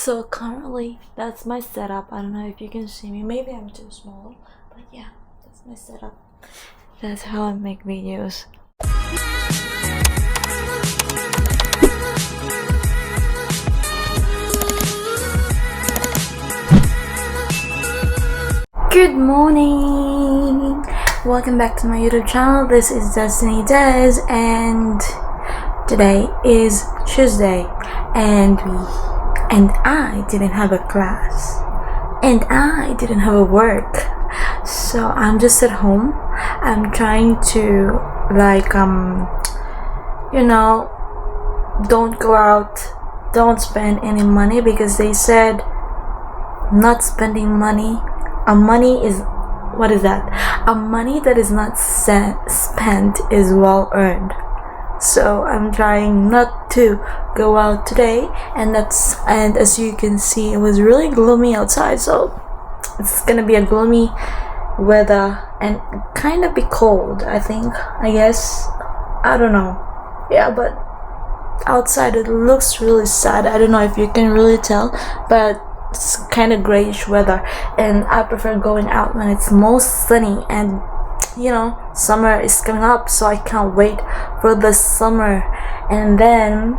So currently that's my setup. I don't know if you can see me. Maybe I'm too small, but yeah, that's my setup. That's how I make videos. Good morning! Welcome back to my YouTube channel. This is Donthe and today is Tuesday and I didn't have a class and I didn't have a work, so I'm just at home. I'm trying to don't go out, don't spend any money, because they said not spending money, a money that is not spent is well earned. So I'm trying not to go out today, and as you can see, it was really gloomy outside, so it's gonna be a gloomy weather and kind of be cold, I guess. I don't know. Yeah, but outside it looks really sad. I don't know if you can really tell, but it's kind of grayish weather, and I prefer going out when it's most sunny, and summer is coming up, so I can't wait for the summer. And then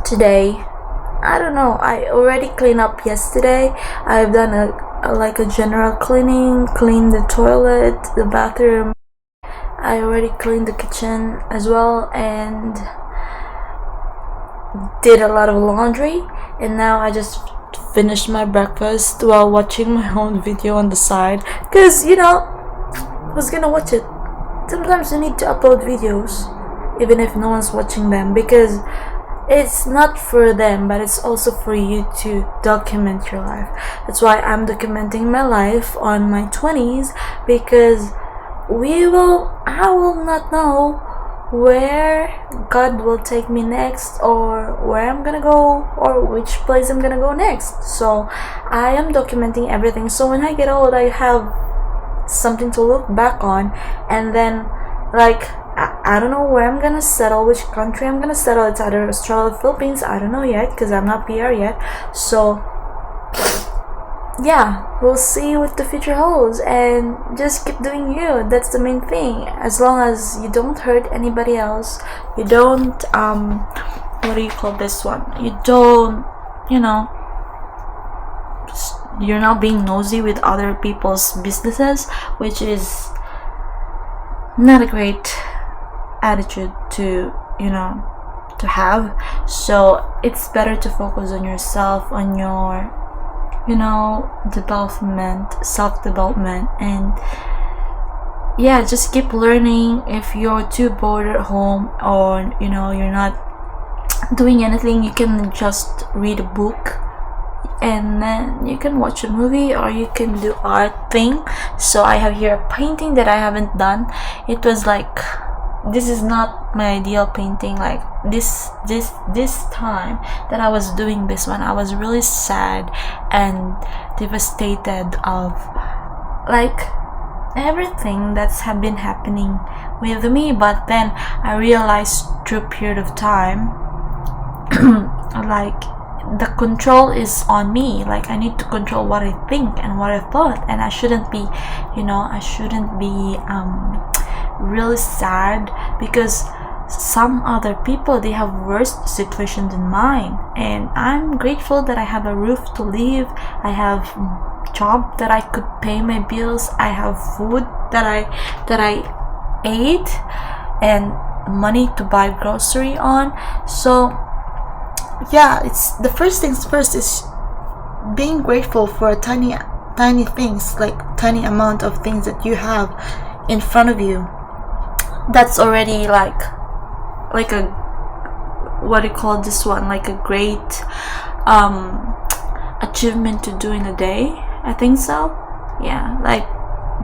today, I don't know, I already cleaned up yesterday. I've done a general cleaning, cleaned the toilet, the bathroom. I already cleaned the kitchen as well, and did a lot of laundry. And now I just finished my breakfast while watching my own video on the side, because who's gonna watch it? Sometimes you need to upload videos even if no one's watching them, because it's not for them, but it's also for you to document your life. That's why I'm documenting my life on my 20s, because I will not know where God will take me next, or where I'm gonna go, or which place I'm gonna go next. So I am documenting everything, so when I get old, I have something to look back on. And then I don't know where I'm gonna settle, which country I'm gonna settle. It's either Australia or Philippines, I don't know yet, because I'm not PR yet. So yeah, we'll see what the future holds, and just keep doing you. That's the main thing. As long as you don't hurt anybody else, you don't what do you call this one, you don't you're not being nosy with other people's businesses, which is not a great attitude to have. So it's better to focus on yourself, on your self-development, and yeah, just keep learning. If you're too bored at home, or you're not doing anything, you can just read a book, and then you can watch a movie, or you can do art thing. So I have here a painting that I haven't done. It was this is not my ideal painting. This time that I was doing this one, I was really sad and devastated of everything that's have been happening with me. But then I realized through a period of time the control is on me. I need to control what I think and what I thought, and I shouldn't be really sad, because some other people, they have worse situation than mine. And I'm grateful that I have a roof to live, I have job that I could pay my bills, I have food that I ate, and money to buy grocery on. So yeah, it's the first things first is being grateful for tiny things, tiny amount of things that you have in front of you. That's already a what do you call this one, a great achievement to do in a day, I think so. Yeah,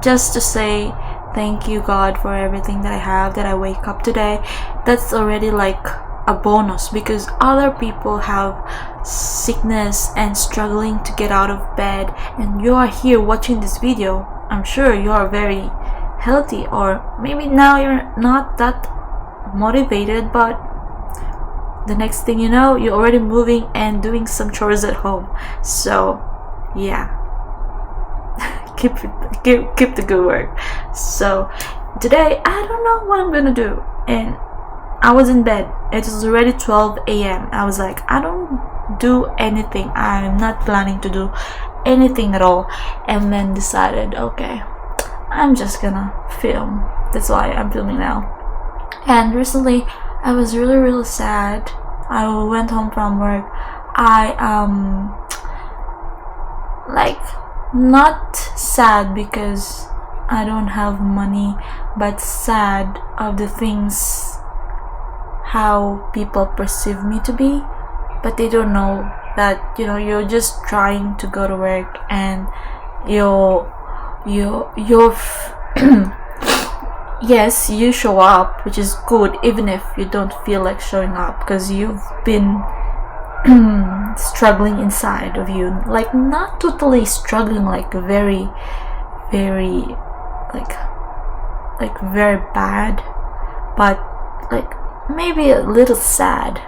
just to say thank you, God, for everything that I have, that I wake up today. That's already a bonus, because other people have sickness and struggling to get out of bed, and you are here watching this video. I'm sure you are very healthy, or maybe now you're not that motivated, but the next thing you know, you're already moving and doing some chores at home. So yeah, keep the good work. So today I don't know what I'm gonna do, and I was in bed. It was already 12 a.m. I was like, I don't do anything. I'm not planning to do anything at all. And then decided, okay, I'm just gonna film. That's why I'm filming now. And recently I was really sad. I went home from work. I like, not sad because I don't have money, but sad of the things how people perceive me to be, but they don't know that, you know, you're just trying to go to work and you're yes, you show up, which is good, even if you don't feel like showing up, because you've been struggling inside of you. Like, not totally struggling, like very like very bad, but like maybe a little sad,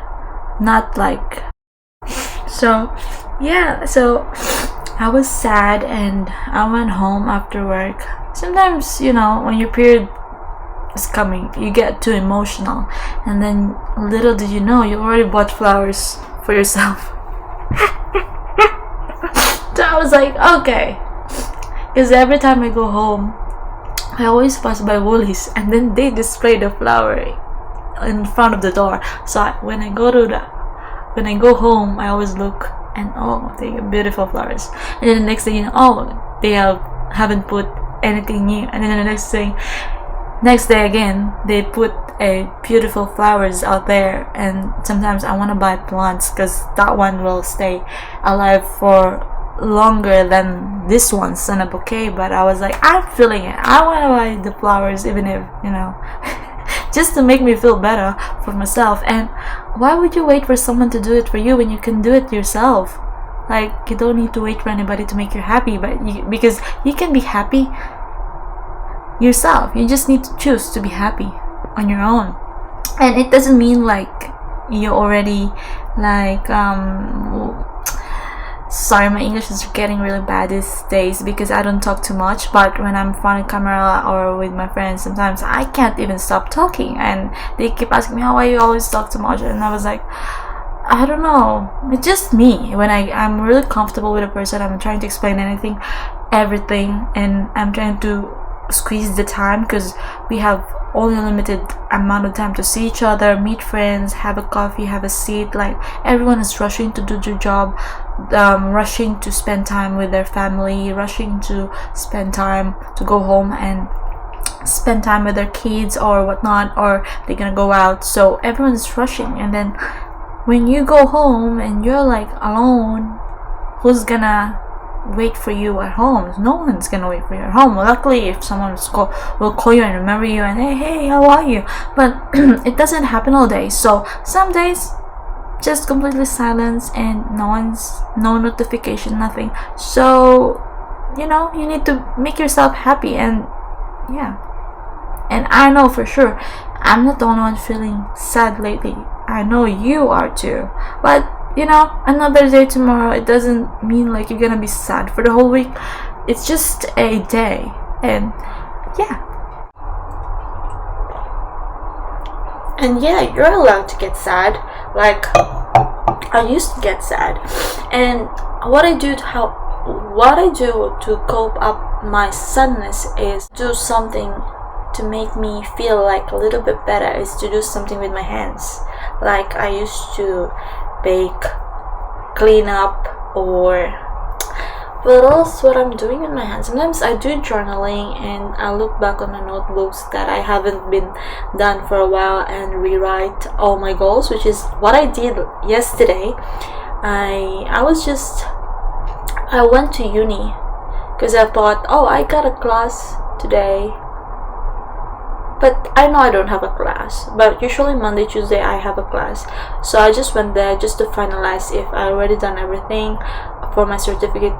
not like. So yeah, so I was sad and I went home after work. Sometimes, you know, when your period is coming, you get too emotional, and then little did you know, you already bought flowers for yourself. So I was like, okay, because every time I go home, I always pass by Woolies, and then they display the flower in front of the door. So when I go home, I always look, and oh, they have beautiful flowers. And then the next thing you know, oh, they haven't put anything new. And then the next day again, they put a beautiful flowers out there. And sometimes I want to buy plants because that one will stay alive for longer than this one's in a bouquet. But I was like, I'm feeling it, I want to buy the flowers, even if, you know, just to make me feel better for myself. And why would you wait for someone to do it for you when you can do it yourself? Like, you don't need to wait for anybody to make you happy, because you can be happy yourself. You just need to choose to be happy on your own. And it doesn't mean like you already like sorry, my English is getting really bad these days because I don't talk too much, but when I'm in front of camera or with my friends, sometimes I can't even stop talking, and they keep asking me, how why you always talk too much? And I was like, I don't know, it's just me. When I'm really comfortable with a person, I'm trying to explain everything, and I'm trying to squeeze the time, because we have only a limited amount of time to see each other, meet friends, have a coffee, have a seat. Like, everyone is rushing to do their job, rushing to spend time with their family, rushing to spend time to go home and spend time with their kids or whatnot, or they're gonna go out. So everyone's rushing, and then when you go home and you're like alone, who's gonna wait for you at home? No one's gonna wait for you at home. Luckily, if someone will call you and remember you and hey, how are you? But it doesn't happen all day. So some days just completely silence and no notification, nothing. So, you know, you need to make yourself happy. And yeah, and I know for sure I'm not the only one feeling sad lately. I know you are too. But you know, another day tomorrow, it doesn't mean like you're gonna be sad for the whole week. It's just a day. And yeah, you're allowed to get sad. Like, I used to get sad, and what I do to cope up my sadness is do something to make me feel like a little bit better, is to do something with my hands. Like, I used to bake, clean up, or what else what I'm doing with my hands. Sometimes I do journaling, and I look back on my notebooks that I haven't been done for a while and rewrite all my goals, which is what I did yesterday. I went to uni because I thought, oh, I got a class today, but I know I don't have a class, but usually Monday, Tuesday I have a class. So I just went there just to finalize if I already done everything for my certificate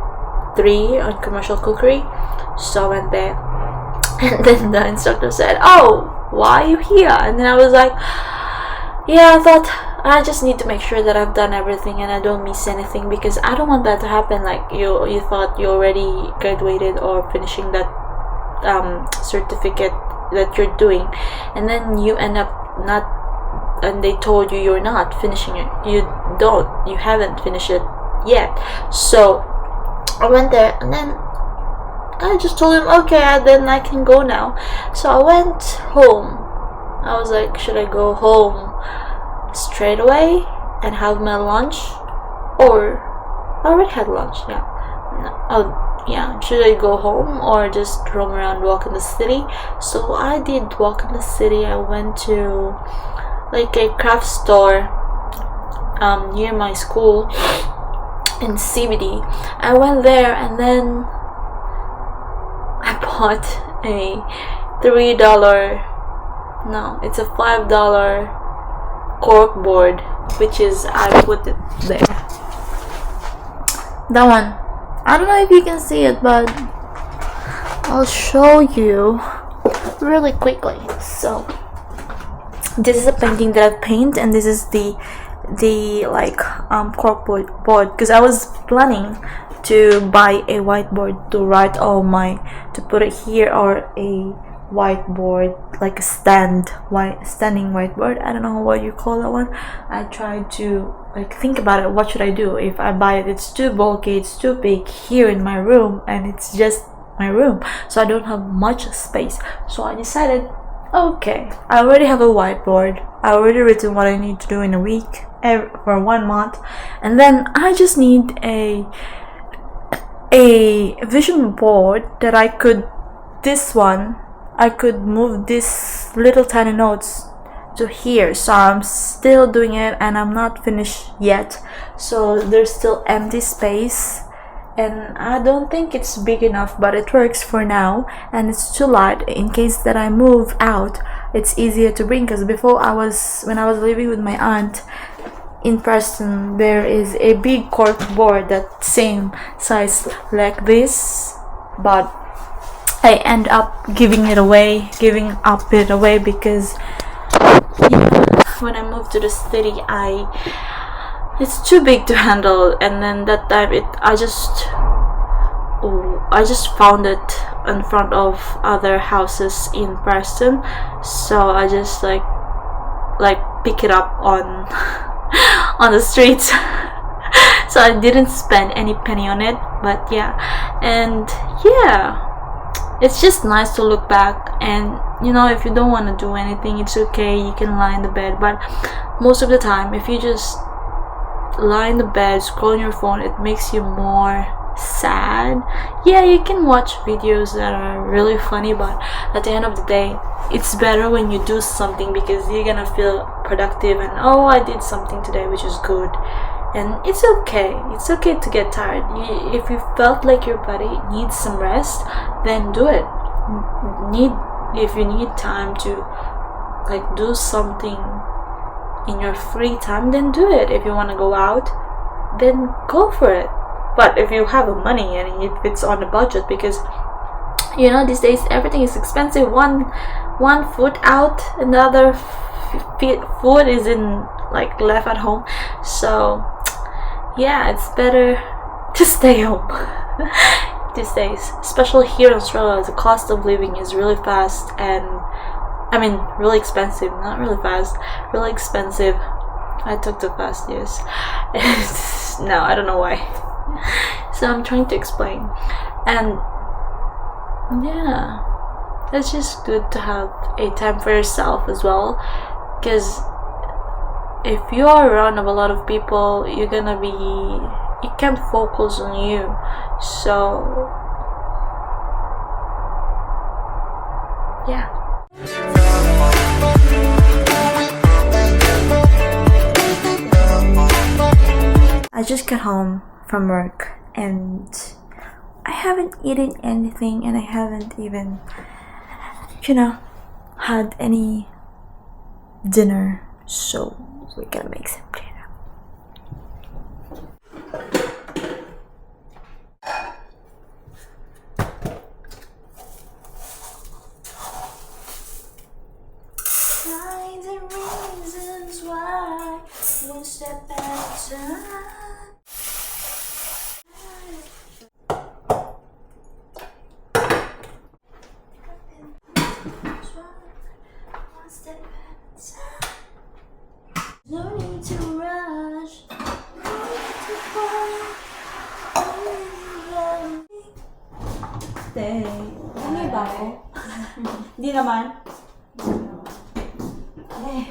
3 on commercial cookery. So I went there, and then the instructor said, oh, why are you here? And then I was like, yeah, I thought I just need to make sure that I've done everything and I don't miss anything, because I don't want that to happen. Like you thought you already graduated or finishing that certificate that you're doing, and then you end up not, and they told you you're not finishing it. You haven't finished it yet. So I went there and then I just told him, okay, then I can go now. So I went home. I was like, should I go home straight away and have my lunch, or I already had lunch? Yeah. No. Oh yeah. Should I go home or just roam around, walk in the city? So I did walk in the city. I went to like a craft store near my school in CBD. I went there and then I bought a $3, no, it's a $5 cork board, which is, I put it there. That one. I don't know if you can see it, but I'll show you really quickly. So this is a painting that I've painted, and this is the like cork board, because I was planning to buy a whiteboard to write to put it here, or a whiteboard, like a standing whiteboard. I don't know what you call that one. I tried to like think about it. What should I do if I buy it? It's too bulky, it's too big here in my room, and it's just my room, so I don't have much space. So I decided, okay, I already have a whiteboard. I already written what I need to do in a week, for 1 month, and then I just need a vision board that I could move this little tiny notes to here. So I'm still doing it and I'm not finished yet, so there's still empty space, and I don't think it's big enough, but it works for now, and it's too light in case that I move out. It's easier to bring, because before when I was living with my aunt in Preston, there is a big cork board that same size like this, but I end up giving up it away, because when I moved to the city, it's too big to handle. And then that time I just found it in front of other houses in Preston, so I just like pick it up on on the streets. So I didn't spend any penny on it, but yeah. And yeah, it's just nice to look back, and if you don't want to do anything, it's okay, you can lie in the bed. But most of the time, if you just lie in the bed, scroll on your phone, it makes you more sad. Yeah, you can watch videos that are really funny, but at the end of the day, it's better when you do something, because you're gonna feel productive and, oh, I did something today, which is good. And it's okay to get tired. If you felt like your body needs some rest, then do it. If you need time to like do something in your free time, then do it. If you want to go out, then go for it. But if you have money and if it's on the budget, because these days everything is expensive. One food out, another food is in like left at home. So yeah, it's better to stay home these days. Especially here in Australia, the cost of living is really fast, and really expensive. Not really fast, really expensive. I took the fast, yes. No, I don't know why. So I'm trying to explain. And yeah, it's just good to have a time for yourself as well, because if you are around a lot of people, you can't focus on you. So yeah. I just got home from work and I haven't eaten anything, and I haven't even had any dinner, so we're gonna make some dinner. Signs and reasons why one step at a time. One step at a time. No need to rush. No need to fight. Stay. Ano ba ako? Hindi naman. Eh.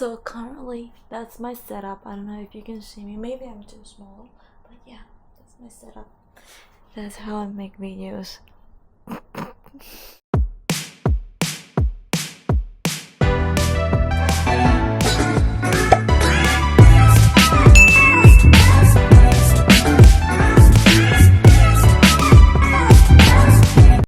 So currently, that's my setup. I don't know if you can see me. Maybe I'm too small, but yeah, that's my setup. That's how I make videos.